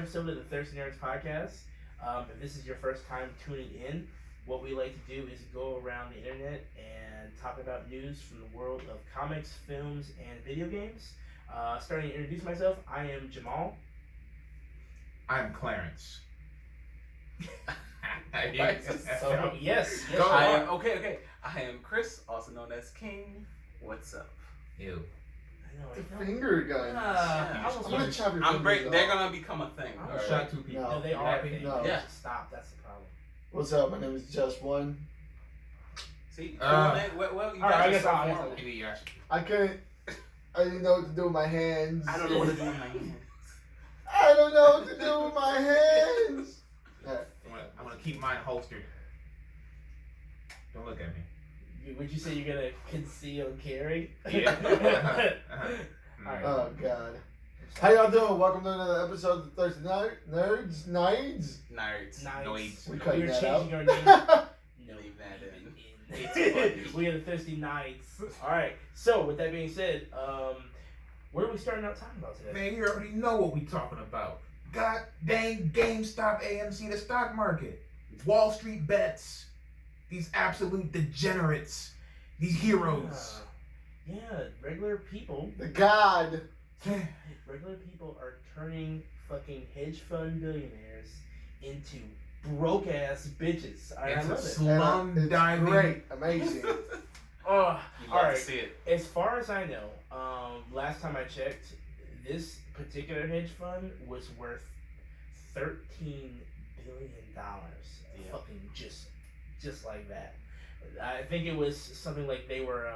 episode of the Thirsty Nerds podcast. If this is your first time tuning in, what we like to do is go around the internet and talk about news from the world of comics, films, and video games. Starting to introduce myself, I am Jamal. I'm Clarence. Yes. Okay. I am Chris, also known as King. What's up? Ew. The finger gun. I'm gonna chop your fingers off. They're gonna become a thing. I'm gonna shot two people. No, they are. No. Yeah. Stop. That's the problem. What's up? My name is Just One. See, well, you guys are so formal. I didn't know what to do with my hands. I don't know what to do with my hands. I don't know what to do with my hands. I'm gonna keep mine holstered. Don't look at me. Would you say you're gonna conceal carry? Yeah. Alright. Oh God. How y'all doing? Welcome to another episode of the Thirsty Nerds. Nerds. We cutting We're that changing out. our name. No, leave that in. We are the Thirsty Knights. Alright, so with that being said, what are we starting out talking about today? Man, you already know what we talking about. God dang GameStop, AMC, the stock market, Wall Street bets. These absolute degenerates. These heroes. Yeah, regular people. The God. Regular people are turning fucking hedge fund billionaires into broke ass bitches. I love it. Slum diving. Great. Amazing. All right. To see it. As far as I know, last time I checked, this particular hedge fund was worth $13 billion. Yeah. Fucking just like that. I think it was something like they were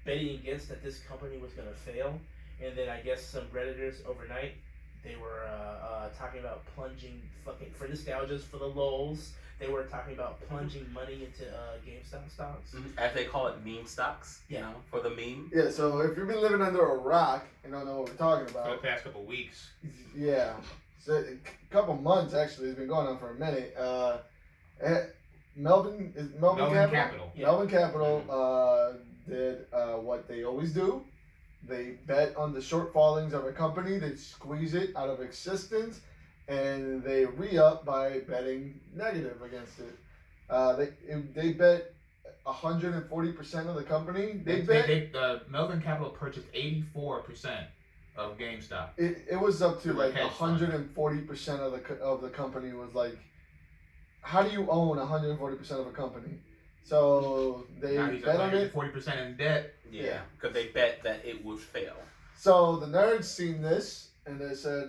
betting against that this company was gonna fail, and then I guess some Redditors overnight they were talking about plunging fucking for nostalgias for the lulz. They were talking about plunging money into GameStop stocks. As they call it, meme stocks. Yeah. You know, for the meme. Yeah. So if you've been living under a rock and don't know what we're talking For the about, past couple weeks. yeah. So a couple months actually. It's been going on for a minute. Melvin Capital. Yeah. Melvin Capital did what they always do. They bet on the shortfallings of a company. They squeeze it out of existence, and they re-up by betting negative against it. They bet 140% of the company. Melvin Capital purchased 84% of GameStop. It was up to like hedge fund. 140% of the company was like. How do you own 140% of a company? So they Now he's bet on it. 40% in debt. Yeah, because they bet that it would fail. So the nerds seen this and they said,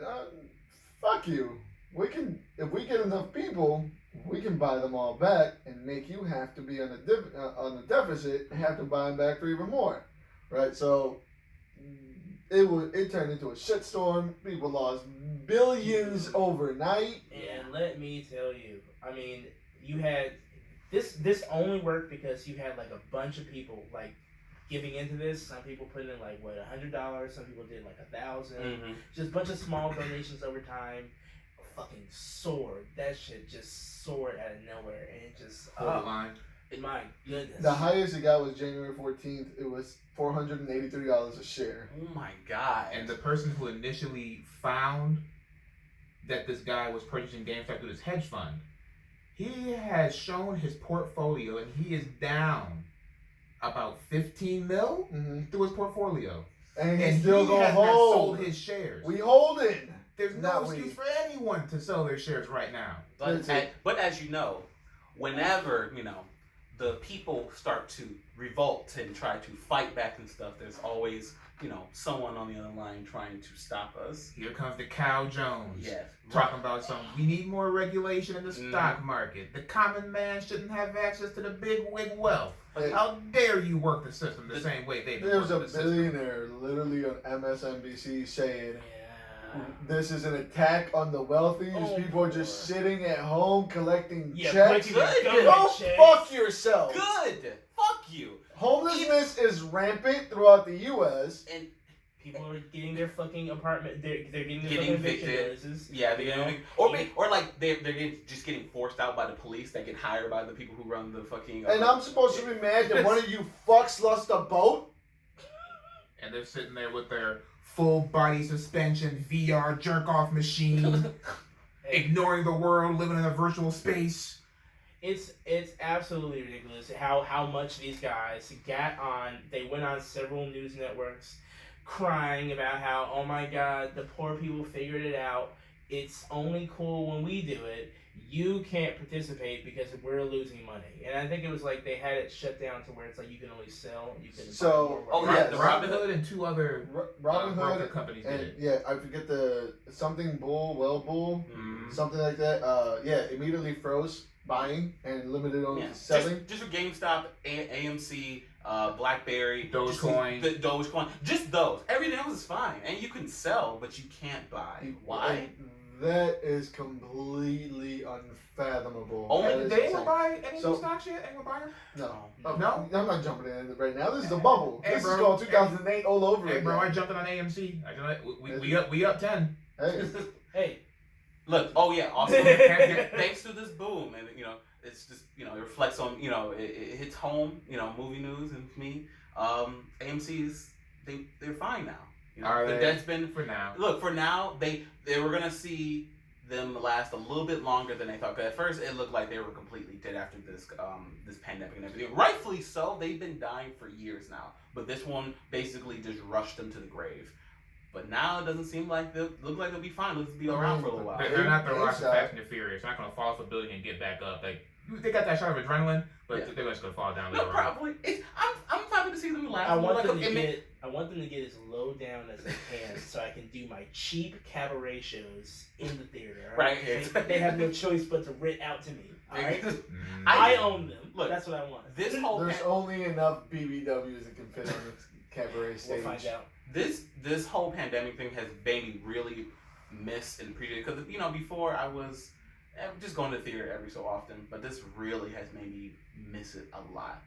"Fuck you! If we get enough people, we can buy them all back and make you have to be on a deficit and have to buy them back for even more, right?" So it turned into a shitstorm. People lost billions overnight. And let me tell you, I mean, you had this only worked because you had like a bunch of people like giving into this. Some people put in like $100. Some people did like 1,000. Mm-hmm. Just a bunch of small donations over time. Fucking soared. That shit just soared out of nowhere, and it just Borderline. my goodness. The highest it got was January 14th. It was $483 a share. Oh my God. And the person who initially found that this guy was purchasing GameStop through this hedge fund, he has shown his portfolio and he is down about 15 mil through his portfolio. And he still gonna has not hold. sold his shares. We holding. There's no excuse for anyone to sell their shares right now. But as you know, whenever, the people start to revolt and try to fight back and stuff, there's always, someone on the other line trying to stop us. Here comes the Cow Jones. Yes. Talking about we need more regulation in the stock market. The common man shouldn't have access to the big wig wealth. How dare you work the system the same way they do? There's a billionaire literally on MSNBC saying, "This is an attack on the wealthy. These people are just sitting at home collecting checks. Go fuck yourself. Good. Fuck you. Homelessness is rampant throughout the U.S. And people are getting their fucking apartment. They're getting their getting eviction evicted. notices. Yeah, or like they're just getting forced out by the police that get hired by the people who run the fucking. And I'm supposed to be mad that one of you fucks lost a boat. And they're sitting there with their full body suspension VR jerk off machine. ignoring the world, living in a virtual space. It's absolutely ridiculous how much these guys got on. They went on several news networks crying about how, oh my god, the poor people figured it out. It's only cool when we do it. You can't participate because we're losing money. And I think it was like they had it shut down to where it's like you can only sell. You can The Robinhood and two other Robinhood companies and did it. yeah, I forget the something bull, something like that. Yeah, immediately froze buying and limited only selling. Just for GameStop, AMC, BlackBerry, Dogecoin. Dogecoin, just those. Everything else is fine, and you can sell, but you can't buy. Why? That is completely unfathomable. Only They ain't gonna buy any new stocks yet? Ain't gonna buy them? No. No? I'm not jumping in it right now. This is a bubble. Hey, this bro. is called 2008 all over Hey, again. bro, I jumped in on AMC. We up 10. Hey. Hey. Look, also, thanks to this boom, and it's just, it reflects on, it hits home, movie news, and for me, AMC's, they're fine now. The debt's been, for now. Look, for now, they were gonna see them last a little bit longer than they thought. Because at first, it looked like they were completely dead after this pandemic and everything. Rightfully so. They've been dying for years now, but this one basically just rushed them to the grave. But now it doesn't seem like they'll be fine. Let's be around for a little while. They're not the Rock and Fast and the Furious. They're not gonna fall off a building and get back up. Like, they got that shot of adrenaline, but they're just gonna fall down later on. Probably. I'm happy to see them laugh. I want them to get as low down as they can, so I can do my cheap cabaret shows in the theater. Right. They have no choice but to rent out to me. All right. I own them. Look, that's what I want. There's only enough BBWs that can fit on the cabaret stage. We'll find out. This whole pandemic thing has made me really miss and appreciate, because before I was just going to the theater every so often, but this really has made me miss it a lot,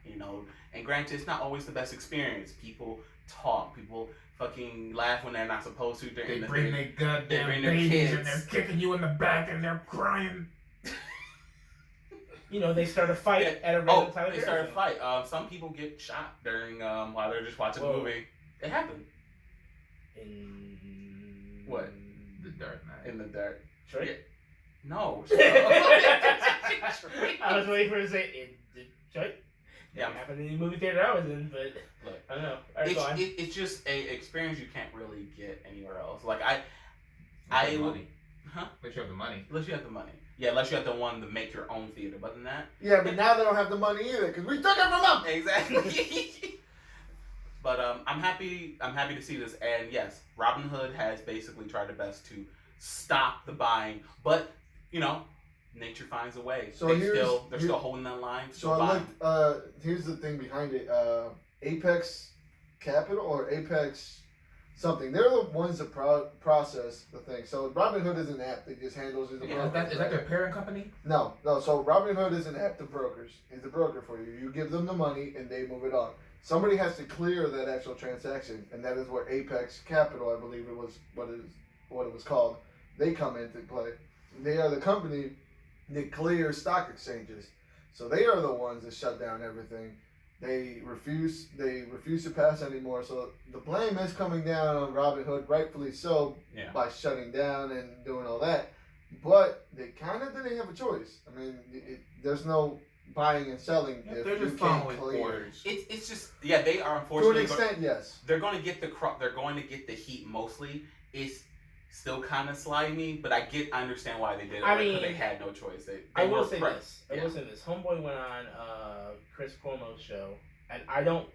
And granted, it's not always the best experience. People talk, people fucking laugh when they're not supposed to. They bring their goddamn babies and they're kicking you in the back and they're crying. They start a fight at a random time. They start a fight. Some people get shot during while they're just watching a movie. It happened. In what? The Dark Knight. In the dark. Detroit? Yeah. No. I was waiting for him to say in Detroit. Yeah. It happened in the movie theater I was in, but look, I don't know. All right, it's just a experience you can't really get anywhere else. Like money. Huh? Unless you have the money. Unless you have the money. Yeah, unless you have the one to make your own theater. But than that. Yeah, but now they don't have the money either because we took it from them. Exactly. But I'm happy to see this, and yes, Robinhood has basically tried their best to stop the buying, but nature finds a way. So they're still holding that line. So I looked. Here's the thing behind it. Apex Capital or Apex something. They're the ones that process the thing. So Robinhood is an app that just handles it. Is that their parent company? No. So Robinhood is an app to brokers. It's a broker for you. You give them the money and they move it on. Somebody has to clear that actual transaction, and that is where Apex Capital, I believe it was what it was called. They come into play. They are the company that clears stock exchanges. So they are the ones that shut down everything. They refuse to pass anymore. So the blame is coming down on Robinhood, rightfully so, by shutting down and doing all that. But they kind of didn't have a choice. I mean, there's no buying and selling. If they're just following orders. It's just they are unfortunately to an extent, yes. They're going to get the heat mostly. It's still kind of slimy, but I understand why they did it. Because they had no choice. I will say this. Homeboy went on Chris Cuomo's show, and I don't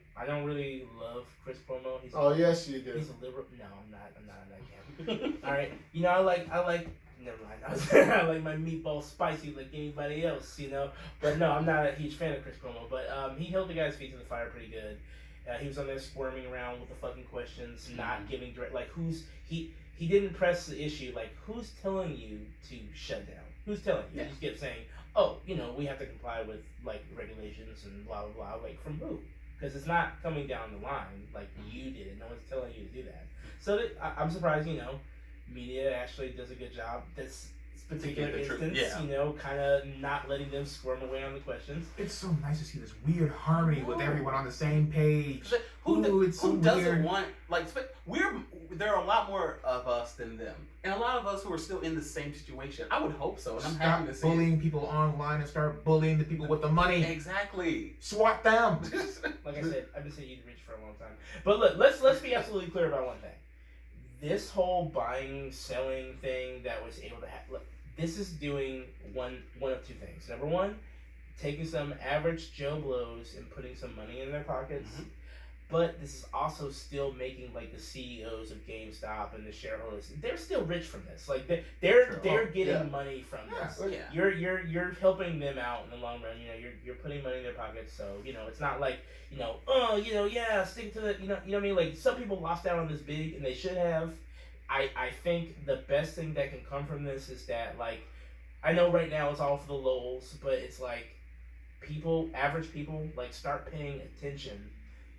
really love Chris Cuomo. Yes, you do. He's a liberal. No, I'm not in that camp. All right, I like. Never mind. I like my meatballs spicy like anybody else, But no, I'm not a huge fan of Chris Cuomo. But he held the guy's feet to the fire pretty good. He was on there squirming around with the fucking questions, not giving direct. Like he didn't press the issue. Like who's telling you to shut down? Who's telling you? He just kept saying, oh, we have to comply with like regulations and blah blah blah. Like from who? Because it's not coming down the line. Like you did it. No one's telling you to do that. So I'm surprised. Media actually does a good job. That's particular the truth, instance, yeah. you know, kind of not letting them squirm away on the questions. It's so nice to see this weird harmony with everyone on the same page. Who It's so doesn't weird. want, like, there are a lot more of us than them, and a lot of us who are still in the same situation. I would hope so, and I'm happy to see bullying people online and start bullying the people with the money. Exactly. Swat them. Like I said, I've been saying you'd reach for a long time. But look, let's be absolutely clear about one thing. This whole buying, selling thing that was able to happen, look, this is doing one of two things. Number one, taking some average Joe Blows and putting some money in their pockets. Mm-hmm. But this is also still making like the CEOs of GameStop and the shareholders, they're still rich from this. Like they're getting money from this. Yeah. You're helping them out in the long run. You know, you're putting money in their pockets. So, you know, it's not like, you know, stick to the, you know what I mean? Like, some people lost out on this big and they should have. I think the best thing that can come from this is that, like, I know right now it's all for the lols, but it's like average people, like, start paying attention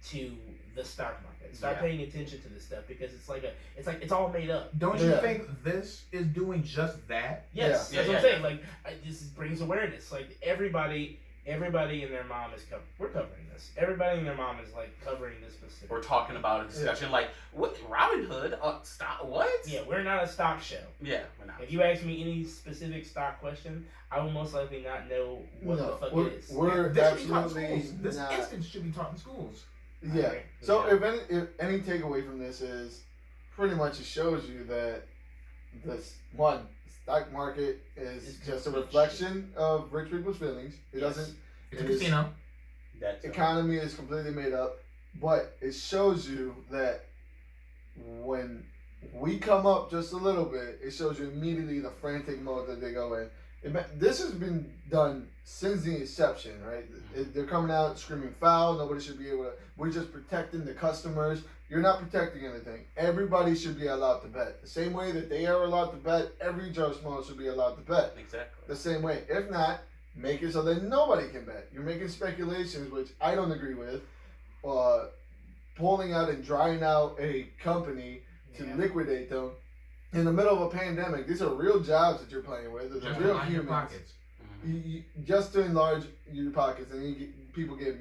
to the stock market. Start paying attention to this stuff, because it's all made up. Don't you think this is doing just that? Yes, that's what I'm saying. Like, this brings awareness. Like, everybody and their mom is we're covering this. Everybody and their mom is like covering this specific. We're talking about a discussion like, what, Robinhood? Stock? What? Yeah, we're not a stock show. Yeah, we're not. If you ask me any specific stock question, I will most likely not know what the fuck it is. This instance should be taught in schools. Yeah. So if any takeaway from this is, pretty much it shows you that this stock market is just a reflection of rich people's feelings. It doesn't. It's a casino. Economy is completely made up, but it shows you that when we come up just a little bit, it shows you immediately the frantic mode that they go in. This has been done since the inception, right? They're coming out screaming foul. Nobody should be able to. We're just protecting the customers. You're not protecting anything. Everybody should be allowed to bet. The same way that they are allowed to bet, every Joe Schmo should be allowed to bet. Exactly. The same way. If not, make it so that nobody can bet. You're making speculations, which I don't agree with. Pulling out and drying out a company to liquidate them in the middle of a pandemic. These are real jobs that you're playing with. They're Just real humans. humans. Pockets. Just to enlarge your pockets, and people get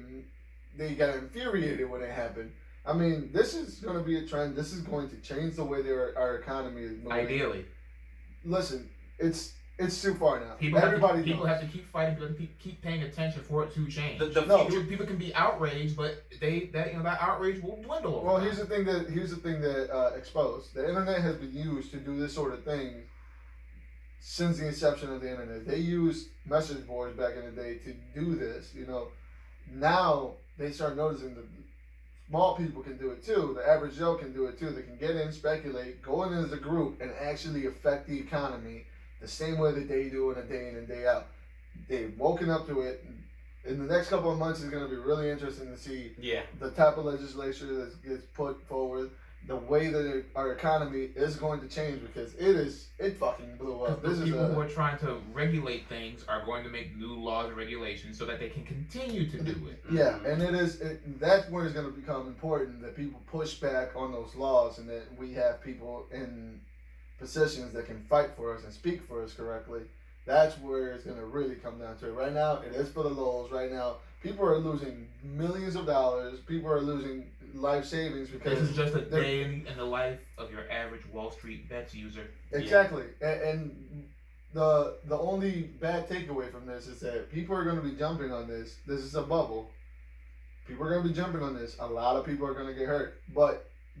infuriated when it happened. I mean, this is going to be a trend. This is going to change the way our economy is moving. Ideally. Listen, it's too far now. People have to keep fighting. People have to keep paying attention for it to change. People can be outraged, but that outrage will dwindle. Well, here's the thing that exposed. The internet has been used to do this sort of thing since the inception of the internet. They used message boards back in the day to do this. You know, now they start noticing that small people can do it too. The average Joe can do it too. They can get in, speculate, go in as a group, and actually affect the economy the same way that they do in a day in and day out. They've woken up to it. In the next couple of months, it's going to be really interesting to see the type of legislation that gets put forward, the way that our economy is going to change, because it fucking blew up. The people who are trying to regulate things are going to make new laws and regulations so that they can continue to do it. Yeah, and that's when it's going to become important that people push back on those laws, and that we have people in positions that can fight for us and speak for us correctly. That's where it's going to really come down to it. Right now, it is for the lows. Right now, people are losing millions of dollars. People are losing life savings because this is just a day in the life of your average Wall Street bets user. Exactly. And the only bad takeaway from this is that people are going to be jumping on this. This is a bubble. People are going to be jumping on this. A lot of people are going to get hurt.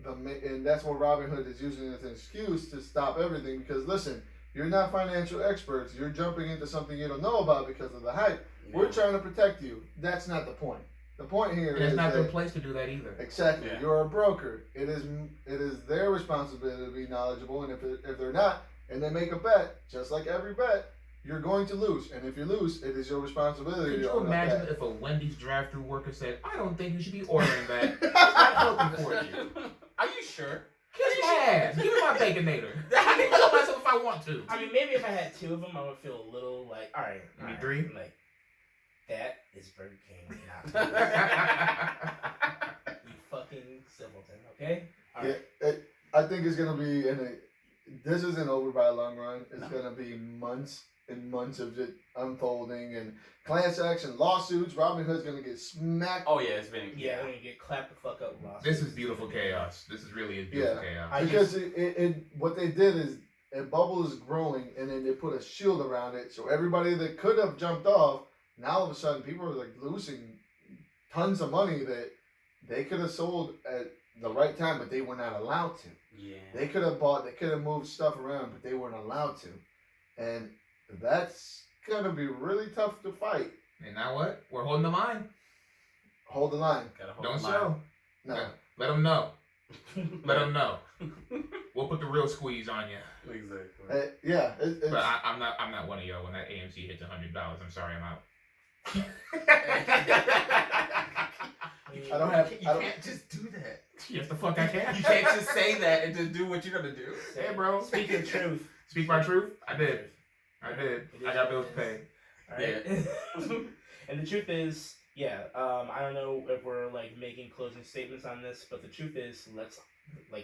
And that's what Robinhood is using as an excuse to stop everything. Because listen, you're not financial experts. You're jumping into something you don't know about because of the hype. Yeah. We're trying to protect you. That's not the point. The point here is it's not their place to do that either. Exactly. Yeah. You're a broker. It is their responsibility to be knowledgeable. And if they're not, and they make a bet, just like every bet, you're going to lose. And if you lose, it is your responsibility. Could you imagine if a Wendy's drive-thru worker said, "I don't think you should be ordering that. It's not healthy for you." Are you sure? Kiss my ass. Give me my Baconator. I can kill myself if I want to. I mean, maybe if I had two of them, I would feel a little like, all right. Three? Like, that is Burger King, not you fucking simpleton, okay? All right. I think it's going to be this isn't over by a long run. It's No. gonna be months and months of it unfolding and class action lawsuits. Robin Hood's gonna get smacked. Oh yeah, it's been Yeah, they're gonna get clapped the fuck up. Lost. This is beautiful chaos. This is really a beautiful chaos. Because what they did is a bubble is growing, and then they put a shield around it, so everybody that could have jumped off, now all of a sudden people are like losing tons of money that they could have sold at the right time, but they were not allowed to. Yeah. They could have bought, they could have moved stuff around, but they weren't allowed to, and that's gonna be really tough to fight. And now what? We're holding the line. Hold the line. Gotta hold Don't the line. show. No. Let them know. Let them know. We'll put the real squeeze on you. Exactly. Yeah. It's, But I'm not one of y'all. When that AMC hits $100, I'm sorry, I'm out. I don't have. You I don't, can't just do that. Yes, the fuck I can. You can't just say that and just do what you're gonna do. Hey, bro. Speak the truth. Speak my truth. I did. I got bills to pay. All right. And the truth is, I don't know if we're like making closing statements on this, but the truth is,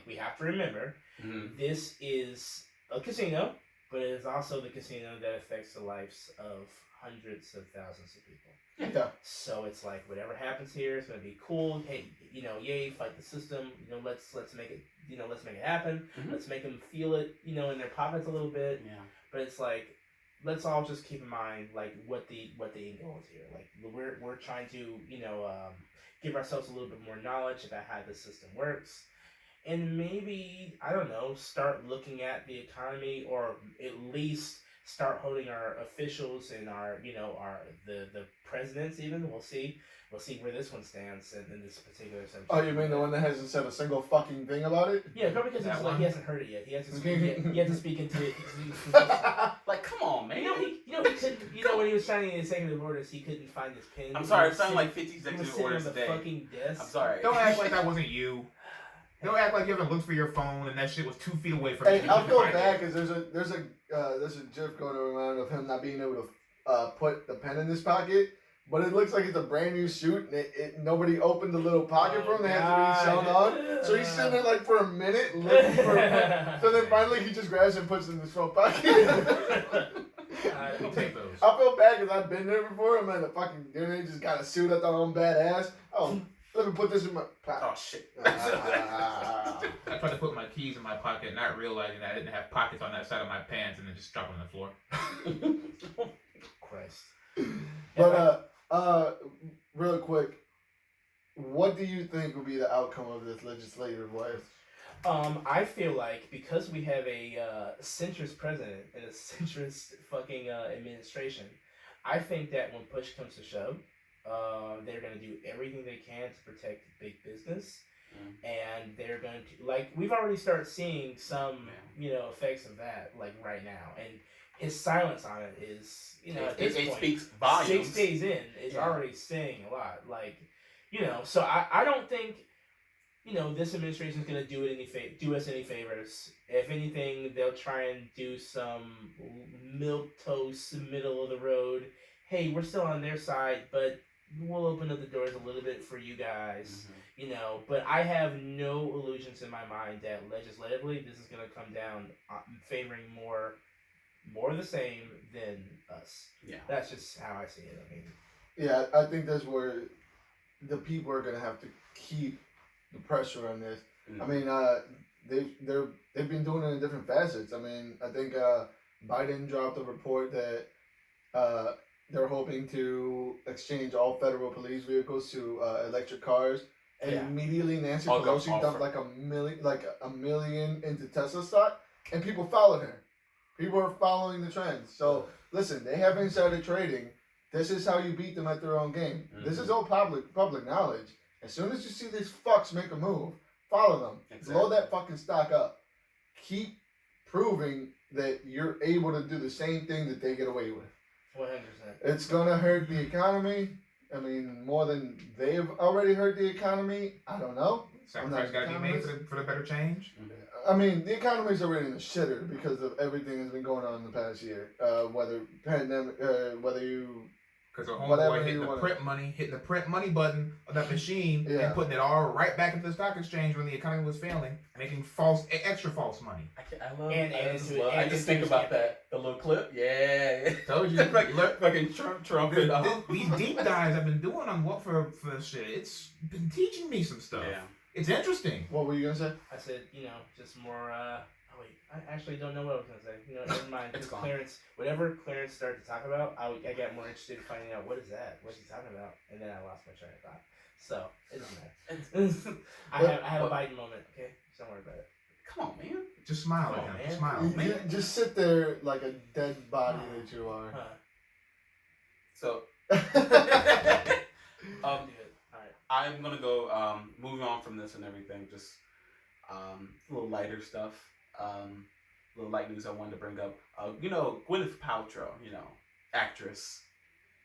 we have to remember, this is a casino, but it is also the casino that affects the lives of hundreds of thousands of people. yeah. So it's like whatever happens here is gonna be cool. Hey, yay, fight the system. Let's make it. Let's make it happen. Mhm. Let's make them feel it. In their pockets a little bit. Yeah. But it's like, let's all just keep in mind like what the end goal is here. Like we're trying to give ourselves a little bit more knowledge about how the system works, and maybe I don't know, start looking at the economy, or at least start holding our officials and our the presidents even. We'll see where this one stands in this particular subject. Oh, you mean the one that hasn't said a single fucking thing about it? Yeah, probably because That like one? he hasn't heard it yet. He has to speak. He has to speak into it. Like, come on, man. He couldn't. When he was signing the executive orders, he couldn't find his pen. I'm sorry, it sounded like like 50 he was executive sitting on orders the today. fucking desk. I'm sorry. Don't act like that wasn't you. Don't act like you haven't looked for your phone and that shit was 2 feet away from you. Hey, I feel bad because there's a gif going around of him not being able to put the pen in his pocket, but it looks like it's a brand new suit and nobody opened the little pocket for him. They had to be sewn on, so he's sitting there like for a minute looking for. So then finally he just grabs and puts it in his front pocket. We'll take those. I feel bad because I've been there before. I'm at a fucking dinner, just got a suit. I thought I'm badass. Oh, let me put this in my pocket. Oh, shit. I tried to put my keys in my pocket, not realizing that I didn't have pockets on that side of my pants, and then just drop them on the floor. Christ. But real quick, what do you think will be the outcome of this legislative wise? I feel like because we have a centrist president and a centrist fucking administration, I think that when push comes to shove, they're going to do everything they can to protect big business, and they're going to, like, we've already started seeing some effects of that, like, right now, and his silence on it is, at this point, speaks volumes. 6 days in is already saying a lot, like, so I don't think this administration is going to do us any favors. If anything, they'll try and do some milquetoast, middle of the road. Hey, we're still on their side, but we'll open up the doors a little bit for you guys. But I have no illusions in my mind that legislatively this is going to come down favoring more of the same than us. Yeah, that's just how I see it. I mean, yeah, I think that's where the people are going to have to keep the pressure on this. I mean, they've been doing it in different facets. I mean, I think Biden dropped a report that they're hoping to exchange all federal police vehicles to electric cars, and immediately Nancy Pelosi dumped like a million into Tesla stock, and people followed her. People are following the trends. So listen, they have insider trading. This is how you beat them at their own game. This is all public knowledge. As soon as you see these fucks make a move, follow them. Exactly. Blow that fucking stock up. Keep proving that you're able to do the same thing that they get away with. 100%. It's gonna hurt the economy. I mean, more than they've already hurt the economy. I don't know. Sacrifice got to be made for the better change. I mean, the economy's already in the shitter because of everything that's been going on in the past year. Whether pandemic, whether you Because her Whatever homeboy you wanna- hitting the print money button of that machine Yeah. and putting it all right back into the stock exchange when the economy was failing, making extra false money. I love. And I just think about that. The little clip. Yeah. Told you. Fucking Trump and all. These deep dives I've been doing on what for shit. It's been teaching me some stuff. Yeah. It's interesting. What were you gonna say? I said, just more. Oh wait, I actually don't know what I was gonna say. Never mind. It's gone. Clarence, whatever Clarence started to talk about, I got more interested in finding out what is that, what's he talking about, and then I lost my train of thought. So it doesn't matter. I have a Biden moment. Okay, don't worry about it. Come on, man. Just smile Come at on, him. man. Smile. You just sit there like a dead body that you are. Huh. So, Do it. All right. I'm gonna go. Moving on from this and everything. Just a little lighter stuff. Little light news I wanted to bring up. Gwyneth Paltrow. Actress.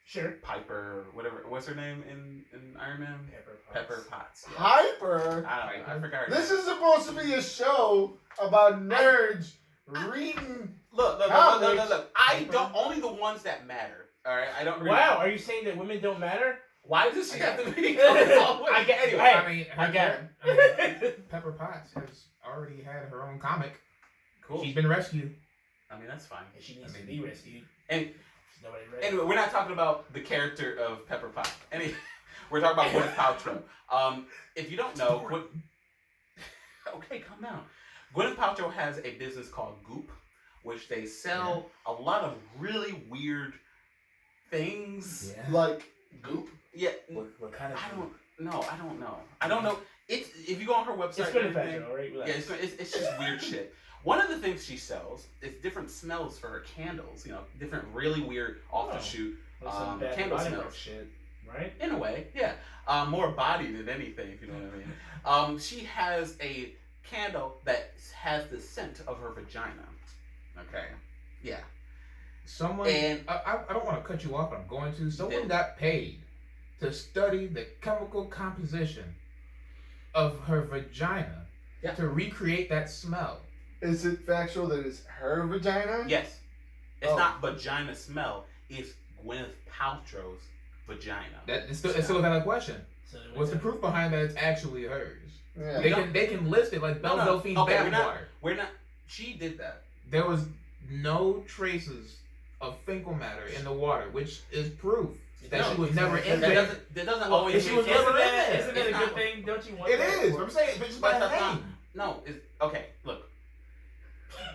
Sure. Piper, whatever. What's her name in Iron Man? Pepper Potts. Yeah. Hyper. I don't know. I forgot her This name. is supposed to be a show about nerds reading. Look. Comics. I don't. Only the ones that matter. All right. I don't. Really, Wow, are you saying that women don't matter? Why does she have to be? I get. Anyway, Hey, I mean, I got Pepper Potts has already had her own comic. cool. She's been rescued. I mean, that's fine. She needs to be rescued. And Nobody ready. anyway, we're not talking about the character of Pepper Potts. We're talking about Gwyneth Paltrow. If you don't know, okay, calm down. Gwyneth Paltrow has a business called Goop, which they sell a lot of really weird things. Yeah. Like Goop? Yeah. What kind of? I don't know. It's if you go on her website. It's good and everything- fashion, alright? Yeah, it's just weird shit. One of the things she sells is different smells for her candles. Different really weird off the shoot Like some bad candle body smells. work shit, right? In a way, yeah. More body than anything, if you know what I mean. She has a candle that has the scent of her vagina. Okay. Yeah. Someone, And- I don't want to cut you off, but I'm going to. Someone did. got paid to study the chemical composition of her vagina to recreate that smell. Is it factual that it's her vagina? Yes. It's Oh. not vagina smell. It's Gwyneth Paltrow's vagina. It's still a valid question. So they What's the went proof behind that? It's actually hers. Yeah. They can list it like Belle Delphine's Okay, bath water. we're not. She did that. There was no traces of fecal matter in the water, which is proof that No, she was never in That there. doesn't Well, always. if she was mean- never in that, there. isn't that a It's good not- thing? Don't you want It that? is. I'm saying, but just by But the that's not. name. No. Okay. Look.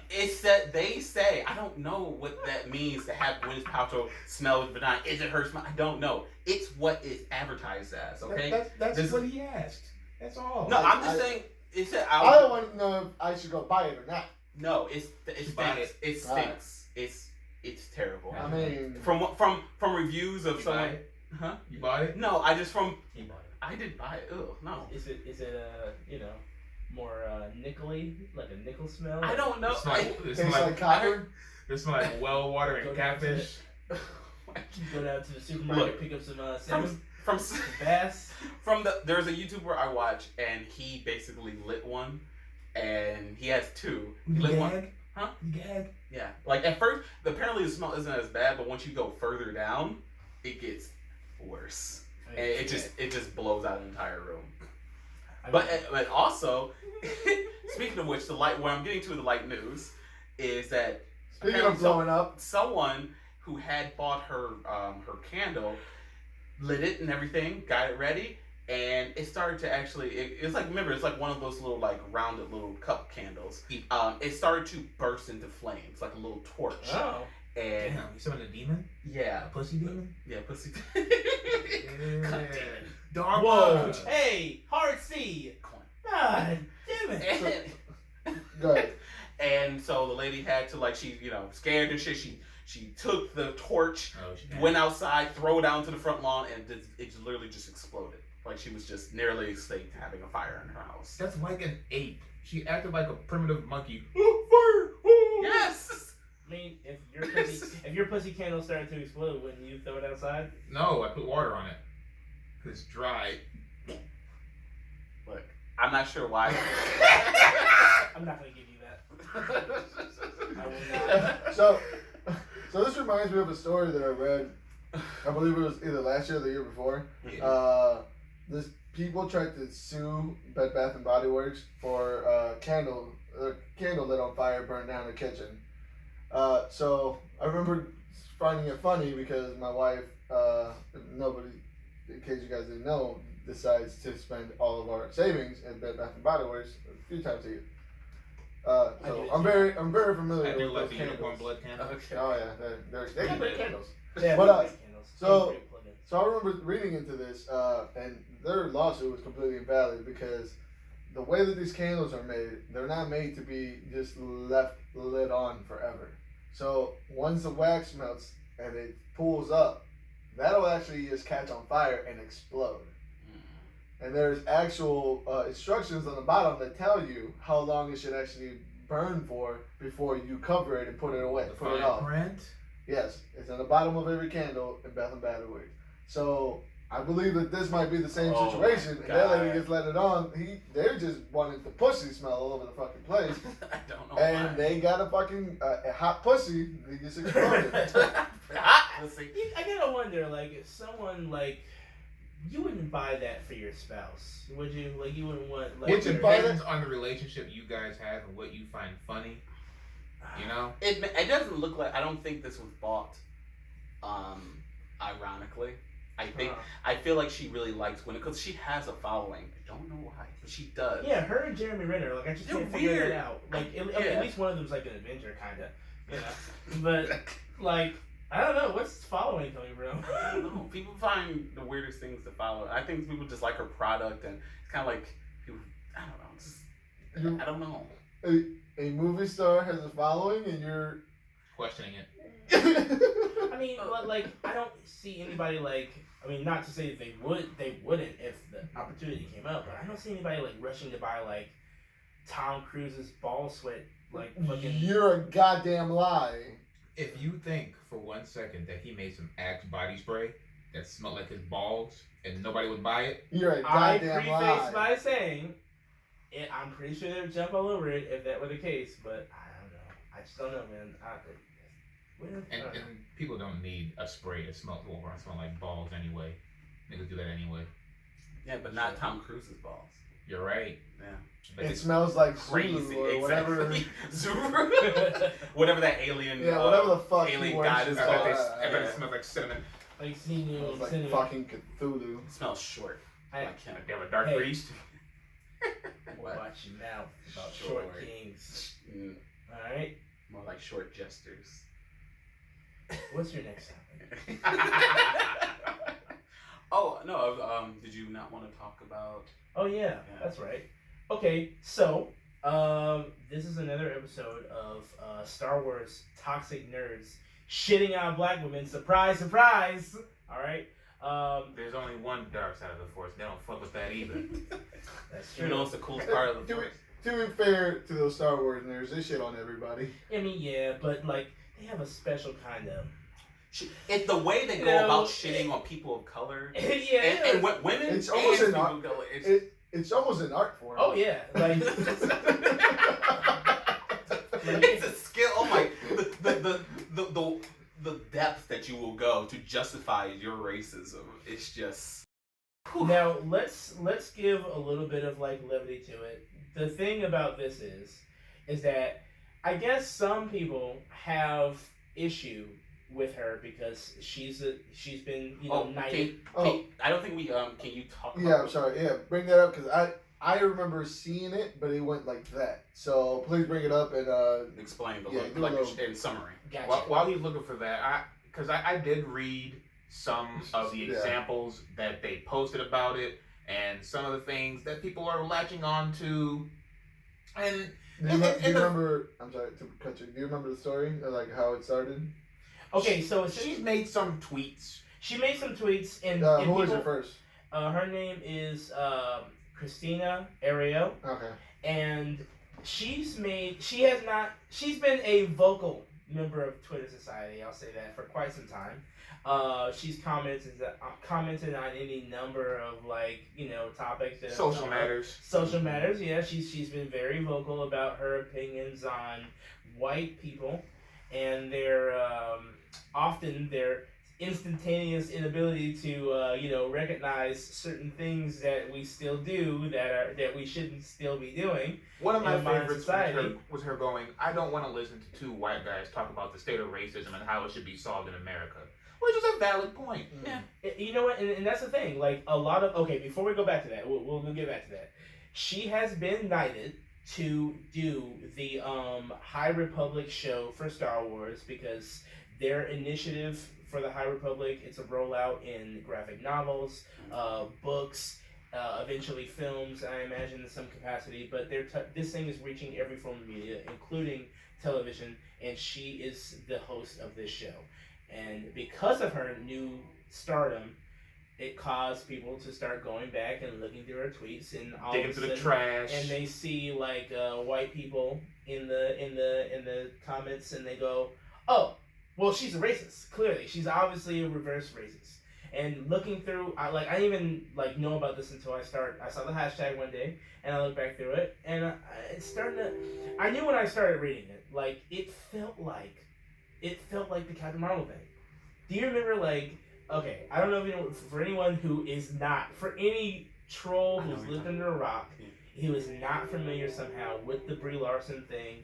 It's that they say. I don't know what that means to have Gwyneth Paltrow smell the vagina. Is it her smell? I don't know. It's what it's advertised as. Okay. That's This- what he asked. That's all. No, I'm just saying. It said. I don't want to know if I should go buy it or not. No, it Buy stinks. it. It stinks. It's terrible. I mean, From reviews of You buy someone. it? Huh? You bought it? No, I just from. He bought it. I didn't buy it. Ugh, no. Is it more nickel-y, like a nickel smell? I don't know. It's like tastes like copper. It's like well water and catfish. You go down to the supermarket, Look, pick up some salmon, from some bass. there's a YouTuber I watch and he basically lit one, and he has two. He lit one. Gag? Huh? Gag? Yeah. Like at first, apparently the smell isn't as bad, but once you go further down, it gets worse, and it just blows out an entire room. But also, speaking of which, what I'm getting to the light news is that Speaking apparently of blowing up, someone who had bought her candle lit it and everything, got it ready, and it started to actually. It's like, remember, it's like one of those little like rounded little cup candles. It started to burst into flames like a little torch. Oh. And Damn, you summoned a demon? yeah, A pussy demon? yeah, pussy. Yeah. God damn it. Dog Whoa! punch. Hey, hard C. Come on. God damn it! good. And so the lady had to, like, she, scared and shit. She took the torch, Oh, she went outside, throw it out to the front lawn, and it literally just exploded. Like she was just nearly escaped having a fire in her house. That's like an ape. She acted like a primitive monkey. Oh, fire! Oh. Yes. I mean, if your pussy candle started to explode, wouldn't you throw it outside? No, I put water on it. 'Cause it's dry. Look, I'm not sure why. I'm not gonna give you that. I will not. So this reminds me of a story that I read I believe it was either last year or the year before. Yeah. This people tried to sue Bed Bath and Body Works for a candle lit on fire, burned down the kitchen. So I remember finding it funny because my wife, nobody, in case you guys didn't know, decides to spend all of our savings at Bed Bath and Body Works a few times a year. So I'm very familiar I do with like those the candles. unicorn blood candle. Okay. Oh yeah, they got great candles. Yeah, But, candles. so- Great plugin. So I remember reading into this, and their lawsuit was completely invalid because the way that these candles are made, they're not made to be just left lit on forever. So once the wax melts and it pulls up, that'll actually just catch on fire and explode. And there's actual instructions on the bottom that tell you how long it should actually burn for before you cover it and put it away, The put it fine off. print. Yes, it's on the bottom of every candle in Bath and Body Works. So I believe that this might be the same Oh situation. my And that lady God. gets let it on. They're just wanting the pussy smell all over the fucking place, I don't know and why. they got a fucking a hot pussy. They just exploded. Pussy. I gotta wonder, like, if someone, like, you wouldn't buy that for your spouse, would you? Like, you wouldn't want, like, Would you It buy depends on the relationship you guys have and what you find funny. You know? It doesn't look like. I don't think this was bought. Ironically, I feel like she really likes Gwyneth because she has a following. I don't know why, but she does. Yeah, her and Jeremy Renner, like, I just They're can't figure weird. that out. Like, I mean, Yeah. at least one of them's like an Avenger, kind of, you know. But, like, I don't know, what's following coming from? I don't know. People find the weirdest things to follow. I think people just like her product, and it's kind of like people. I don't know. Just, I don't know. A movie star has a following, and you're. Questioning it. I mean, but, like, I don't see anybody, like, I mean, not to say that they wouldn't if the opportunity came up, but I don't see anybody, like, rushing to buy, like, Tom Cruise's ball sweat, like, fucking... You're a goddamn lie. If you think for 1 second that he made some Axe body spray that smelled like his balls and nobody would buy it, You're a I goddamn preface lie. by saying, I'm pretty sure they would jump all over it if that were the case, but I don't know. I just don't know, man. and people don't need a spray that smells smell like balls anyway. Niggas do that anyway. Yeah, but not Tom Cruise's balls. You're right. Yeah. But It smells like Crazy. Zulu or whatever. Zulu. Whatever that alien. Yeah, whatever the fuck alien he god worships. is I called. bet it smells like cinnamon. Like Sinew, It was like Sinew. fucking Cthulhu. It smells short. I- Like him. They have a dark Hey. priest. What? Watch your mouth about Short. short kings. Mm, Alright? more like short jesters. What's your next topic? Oh no! Did you not want to talk about? Oh yeah, that's right. Okay, so this is another episode of Star Wars Toxic Nerds shitting on black women. Surprise, surprise! Alright? There's only one dark side of the force. They don't fuck with that either. That's You true. know, it's the coolest part of the Do force. To be fair to those Star Wars nerds, they shit on everybody. I mean, yeah, but like, they have a special kind of... It's the way they You go know, about shitting on people of color. yeah. And women It's almost and an people of color. It's, It's almost an art form. Oh yeah, like... it's a skill. Oh my! The depth that you will go to justify your racism. It's just. Whew. Now let's give a little bit of like levity to it. The thing about this is that I guess some people have issue with her because she's been knighted. I don't think we can you talk about Yeah, I'm sorry. Yeah, bring that up because I remember seeing it, but it went like that. So please bring it up and explain the Yeah, look, do a like little- in summary. Gotcha. While he's looking for that, because I did read some of the Yeah. examples that they posted about it and some of the things that people are latching on to. And do you remember? I'm sorry to cut you. Do you remember the story, or like how it started? Okay, so she's made some tweets. she made some tweets and Who was people, it first? her name is Christina Ariel, Okay. and she's been a vocal member of Twitter Society, I'll say that, for quite some time. She's commented on any number of topics that Social matters. Social matters, yeah. She's been very vocal about her opinions on white people and their often their instantaneous inability to recognize certain things that we still do that we shouldn't still be doing. One of my in modern favorites society. was her going, I don't want to listen to two white guys talk about the state of racism and how it should be solved in America. Which is a valid point. Yeah. You know what? And that's the thing. Like, a lot of... Okay, before we go back to that, we'll get back to that. She has been knighted to do the High Republic show for Star Wars because their initiative for the High Republic, it's a rollout in graphic novels, books, eventually films, I imagine in some capacity. But this thing is reaching every form of media, including television, and she is the host of this show. And because of her new stardom, it caused people to start going back and looking through her tweets and all digging through the trash, and they see like white people in the comments, and they go, "Oh, well, she's a racist. Clearly, she's obviously a reverse racist." And looking through, I didn't even know about this until I saw the hashtag one day, and I looked back through it, and it's starting to. I knew when I started reading it, like it felt like the Captain Marvel thing. Do you remember okay, I don't know if you know, for anyone who is not, for any troll who's lived under a rock, who is not familiar somehow with the Brie Larson thing,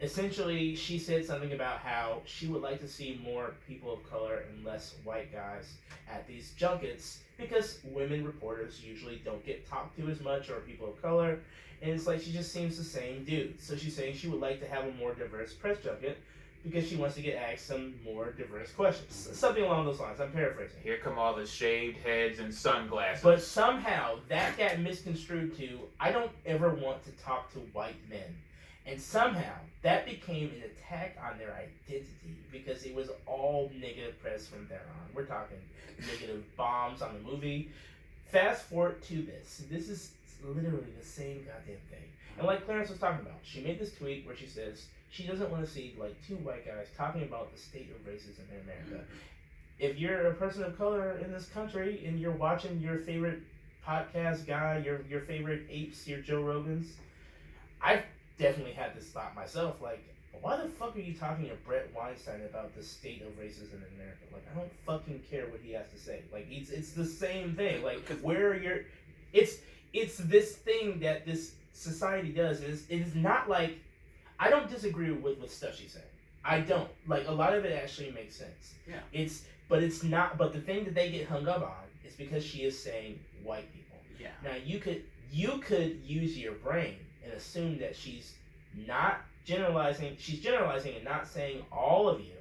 essentially she said something about how she would like to see more people of color and less white guys at these junkets because women reporters usually don't get talked to as much, or people of color, and it's like she just seems the same dude. So she's saying she would like to have a more diverse press junket because she wants to get asked some more diverse questions. Something along those lines. I'm paraphrasing. Here come all the shaved heads and sunglasses. But somehow that got misconstrued to, I don't ever want to talk to white men. And somehow that became an attack on their identity because it was all negative press from there on. We're talking negative bombs on the movie. Fast forward to this. This is literally the same goddamn thing. And like Clarence was talking about, she made this tweet where she says she doesn't want to see two white guys talking about the state of racism in America. If you're a person of color in this country and you're watching your favorite podcast guy, your favorite apes, your Joe Rogans, I've definitely had this thought myself. Why the fuck are you talking to Brett Weinstein about the state of racism in America? I don't fucking care what he has to say. It's the same thing. Where are your... It's this thing that this society does. It is not I don't disagree with stuff she's saying. I don't. A lot of it actually makes sense. Yeah. But it's not. But the thing that they get hung up on is because she is saying white people. Yeah. Now you could use your brain and assume that she's not generalizing. She's generalizing and not saying all of you.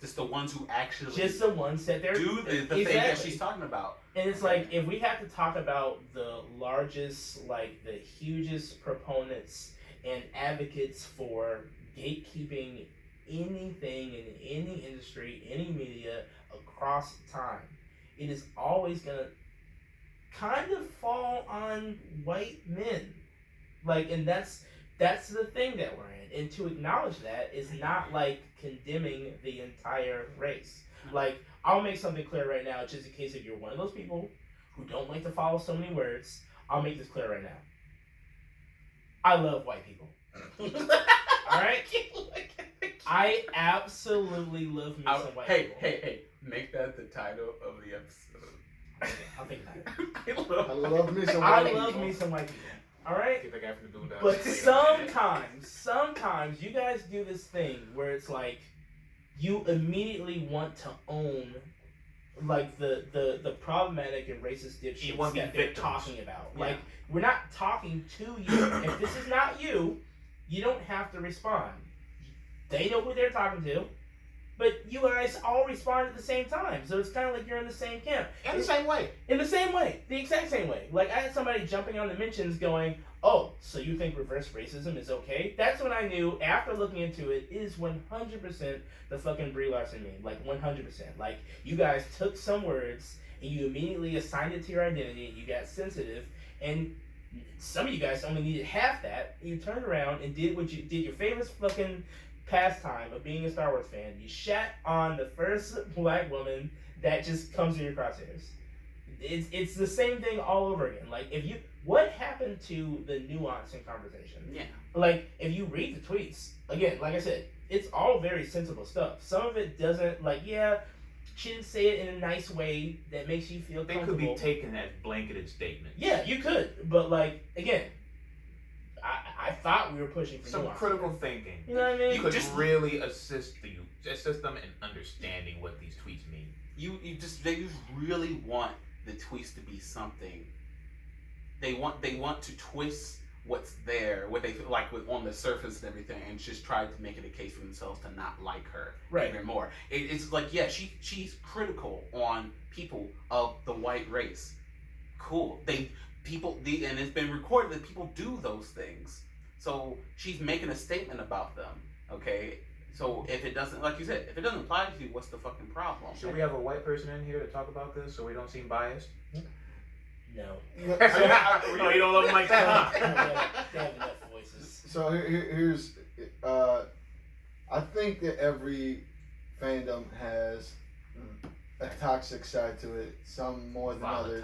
Just the ones who actually. Just the ones that they're do the thing that she's talking about. And it's if we have to talk about the largest, the hugest proponents and advocates for gatekeeping anything in any industry, any media across time, it is always going to kind of fall on white men. And that's the thing that we're in. And to acknowledge that is not condemning the entire race. I'll make something clear right now, just in case if you're one of those people who don't like to follow so many words, I'll make this clear right now. I love white people. Alright? I absolutely love me some white people. Hey, make that the title of the episode. I'll think about it. I love me some white people. I love me some white people. Alright? Get the guy from the Boondocks. But sometimes you guys do this thing where it's you immediately want to own the problematic and racist dipshits that they're talking about. Yeah. We're not talking to you. If this is not you, you don't have to respond. They know who they're talking to, but you guys all respond at the same time. So it's kind of you're in the same camp. In the same way. In the same way. The exact same way. I had somebody jumping on the mentions going, oh, so you think reverse racism is okay? That's when I knew, after looking into it, is 100% the fucking Brie Larson meme. 100%. You guys took some words and you immediately assigned it to your identity, you got sensitive, and some of you guys only needed half that, and you turned around and did your favorite fucking pastime of being a Star Wars fan. You shat on the first black woman that just comes in your crosshairs. It's the same thing all over again. What happened to the nuance in conversation? Yeah. If you read the tweets, again, like I said, it's all very sensible stuff. Some of it doesn't, she didn't say it in a nice way that makes you feel They comfortable. could be taken as blanketed statements. Yeah, you could, but like again, I thought we were pushing for Some nuance. critical thinking. You know what I mean? You could really assist them in understanding what these tweets mean. They just really want the tweets to be something. They want to twist what's there, what they feel like on the surface and everything, and just try to make it a case for themselves to not like her even more. It's like, yeah, she's critical on people of the white race. Cool. And it's been recorded that people do those things. So she's making a statement about them. Okay. So if it doesn't, like you said, if it doesn't apply to you, what's the fucking problem? Should we have a white person in here to talk about this so we don't seem biased? No. Oh, you don't love them like that, huh? They have enough voices. So here's, I think that every fandom has a toxic side to it, some more than others.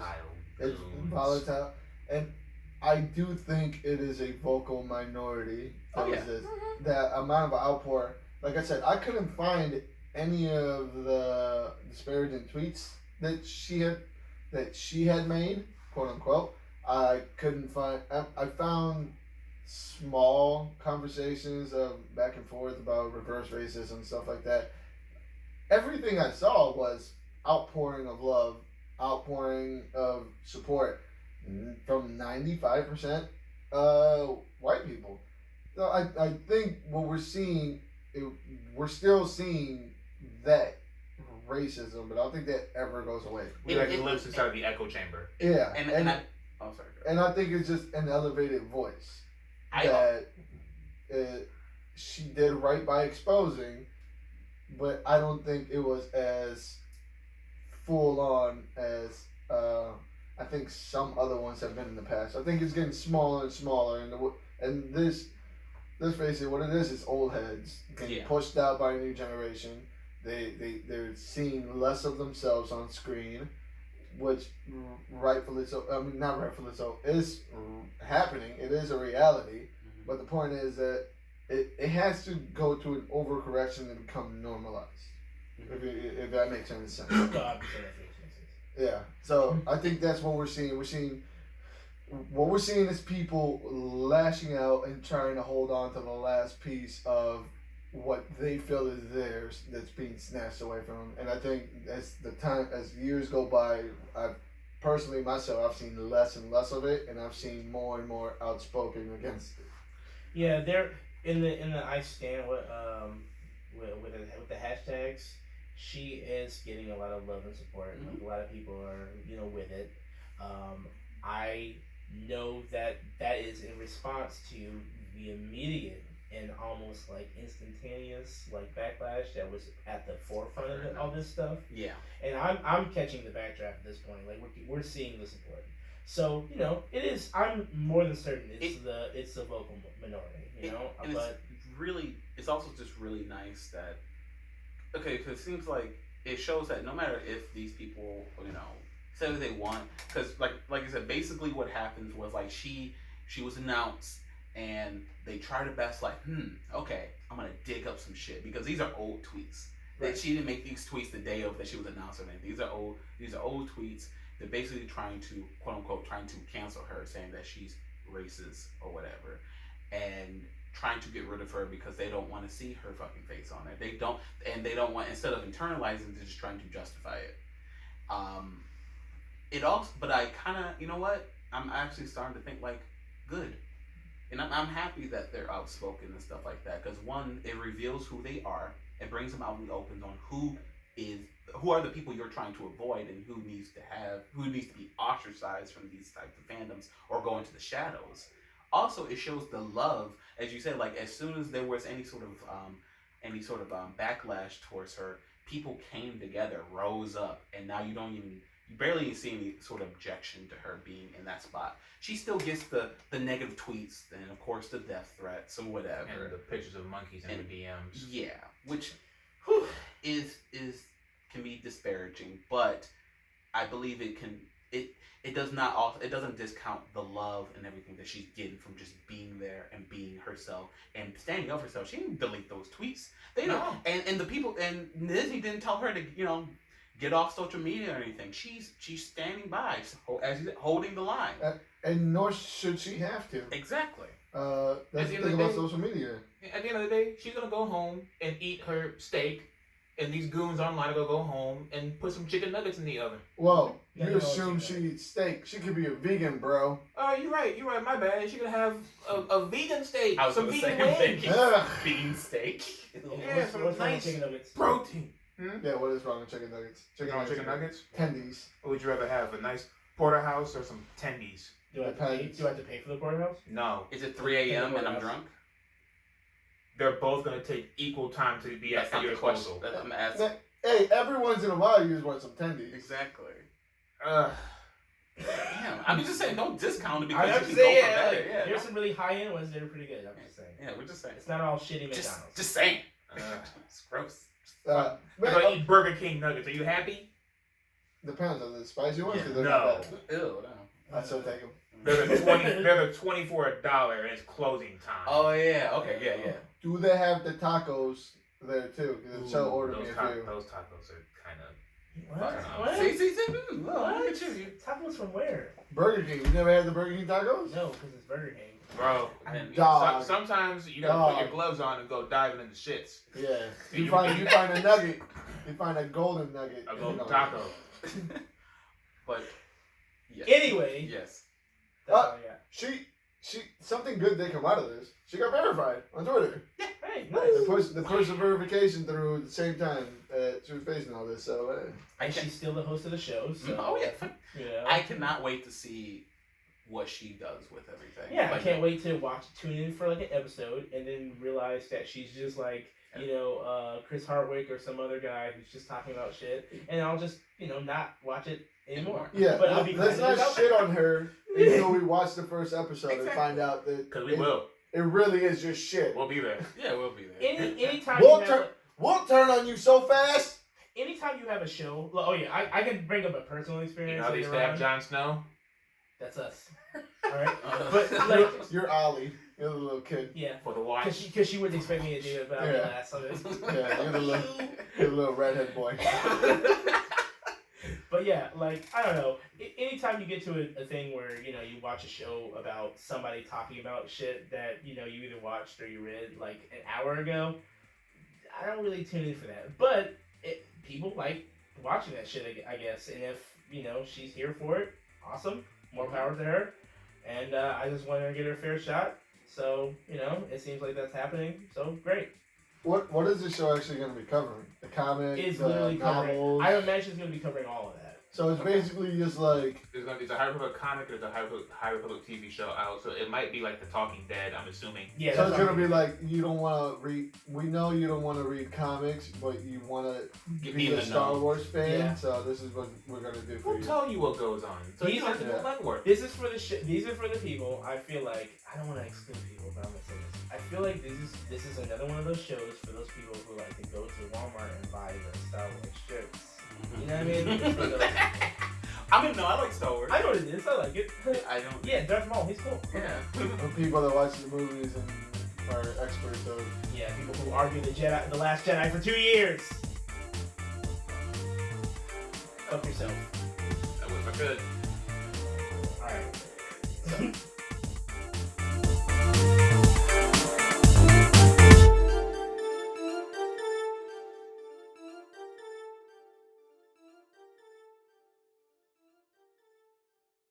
It's volatile, and I do think it is a vocal minority. That amount of outpour. Like I said, I couldn't find any of the disparaging tweets that she had made, quote unquote. I couldn't find. I found small conversations of back and forth about reverse racism and stuff like that. Everything I saw was outpouring of love, outpouring of support from 95% white people. So I think what we're seeing, we're still seeing that racism, but I don't think that ever goes away. We lives inside of the echo chamber. Yeah, sorry. And I think it's just an elevated voice she did right by exposing, but I don't think it was as full on as I think some other ones have been in the past. I think it's getting smaller and smaller, and this. Let's face it, what it is old heads getting pushed out by a new generation. They're seeing less of themselves on screen, which rightfully so. I mean, not rightfully so. Is happening. It is a reality. Mm-hmm. But the point is that it has to go to an overcorrection and become normalized. Mm-hmm. If that makes any sense. Yeah. So I think that's what we're seeing. What we're seeing is people lashing out and trying to hold on to the last piece of what they feel is theirs that's being snatched away from them. And I think as years go by, I've personally myself, I've seen less and less of it, and I've seen more and more outspoken against it. Yeah, they're in the I stand with the hashtags. She is getting a lot of love and support. Mm-hmm. Like, a lot of people are with it. I know that is in response to the immediate and almost like instantaneous like backlash that was at the forefront of all this stuff. Yeah. And I'm catching the backdraft at this point. Like we're seeing the support. So it is. I'm more than certain it's the vocal minority. But it's also just really nice that because it seems like it shows that no matter if these people say what they want, because like I said, basically what happens was like she was announced and they tried her best like okay, I'm gonna dig up some shit because these are old tweets. That she didn't make these tweets the day of that she was announced or anything. These are old tweets. They're basically trying to quote unquote cancel her, saying that she's racist or whatever, and trying to get rid of her because they don't want to see her fucking face on it. They don't want, instead of internalizing, they're just trying to justify it. But I kind of, I'm actually starting to think like, good. And I'm happy that they're outspoken and stuff like that. Because one, it reveals who they are. It brings them out in the open on who are the people you're trying to avoid and who needs to be ostracized from these types of fandoms or go into the shadows. Also, it shows the love, as you said, like as soon as there was any sort of backlash towards her, people came together, rose up, and now you barely even see any sort of objection to her being in that spot. She still gets the negative tweets and of course the death threats or whatever. And the pictures of monkeys in the DMs. Yeah, which can be disparaging, but I believe it doesn't discount the love and everything that she's getting from just being there and being herself and standing up for herself. She didn't delete those tweets. They don't. And the people and Disney didn't tell her to get off social media or anything. She's standing by, as you said, holding the line. And nor should she have to. Exactly. That's the thing about social media. At the end of the day, she's gonna go home and eat her steak, and these goons online are gonna go home and put some chicken nuggets in the oven. Well, you assume she eats steak. She could be a vegan, bro. Oh, you're right. My bad. She could have a vegan steak, I was some gonna vegan say wings. bean steak. Yeah, some what's wrong with nice chicken nuggets? protein. Yeah, what is wrong with chicken nuggets? Chicken nuggets? Tendies. Or would you rather have a nice porterhouse or some tendies? Do I have to pay for the porterhouse? No. Is it 3 a.m. and I'm drunk? They're both gonna take equal time to be That's at not your the question. disposal. I'm asking. Hey, every once in a while you just want some tendies. Exactly. Ugh. Damn. I'm just saying, don't discount it I'm because just you can saying, go for better. like, Yeah. there's some really high end ones that are pretty good. I'm just saying. Yeah, we're just saying. It's not all shitty McDonald's. Just saying. It's gross. You're gonna eat Burger King nuggets. Are you happy? Depends on the spicy ones. Yeah, 'cause they're no. not bad. Ew, no. I'd still take them. They're 20 for $1 and it's closing time. Oh yeah. Okay. Yeah. Do they have the tacos there too? Because Shell ordered me a few. Those tacos are kind of. What? See. What? Look at you. Tacos from where? Burger King. You never had the Burger King tacos? No, because it's Burger King. Bro, Dog. sometimes you gotta put your gloves on and go diving in the shits. Yeah. You find a nugget. You find a golden nugget. A golden taco. But yes. Anyway, Yes. that's all I got. She something good did come out of this. She got verified on Twitter. Hey, The nice. push the verification through at the same time she was facing all this. So And she's still the host of the show, so. Oh yeah. You know. I cannot wait to see what she does with everything. Yeah, I Like, can't wait to tune in for like an episode and then realize that she's just like, Chris Hardwick or some other guy who's just talking about shit, and I'll just, not watch it anymore. yeah, But it'll be let's fun. not shit on her until we watch the first episode and Exactly. find out that Because we will. it really is just shit. We'll be there. Yeah, we'll be there. Anytime We'll turn on you so fast. anytime you have a show, I can bring up a personal You experience. know how they later stabbed on. Jon Snow? That's us. All right, But but like, You're Ollie. You're the little kid. yeah, For the watch. because she wouldn't expect me to do it, but I'm the Yeah. last of it. Yeah, you're the little redhead boy. But yeah, like, I don't know. Anytime you get to a thing where, you watch a show about somebody talking about shit that, you either watched or you read like an hour ago, I don't really tune in for that. But people like watching that shit, I guess. And if, she's here for it, awesome. More power to her. And I just want her to get her fair shot. So, it seems like that's happening. So, great. What is the show actually going to be covering? The comics, It's the literally covering. novels? I imagine it's going to be covering all of that. So it's basically just like It's a High Republic comic, there's a High Republic TV show out, so it might be like The Talking Dead, I'm assuming. Yeah, so that's it's gonna what be like you don't want to read. We know you don't want to read comics, but you want to be a Star Wars fan. Yeah. So this is what we're gonna do for We'll you. tell you what goes on. So These you don't have to are- do legwork. This is for the these are for the people. I feel like I don't want to exclude people, but I'm gonna say this. I feel like this is another one of those shows for those people who like to go to Walmart and buy the Star Wars shirts. You know what I mean? It's for those people. No, I like Star Wars. I know what it is. I like it. I don't. Yeah, Darth Maul. He's cool. Yeah. For people that watch the movies and are experts of. Yeah, people who argue the Last Jedi for 2 years. Fuck yourself. That was my good. All right. So,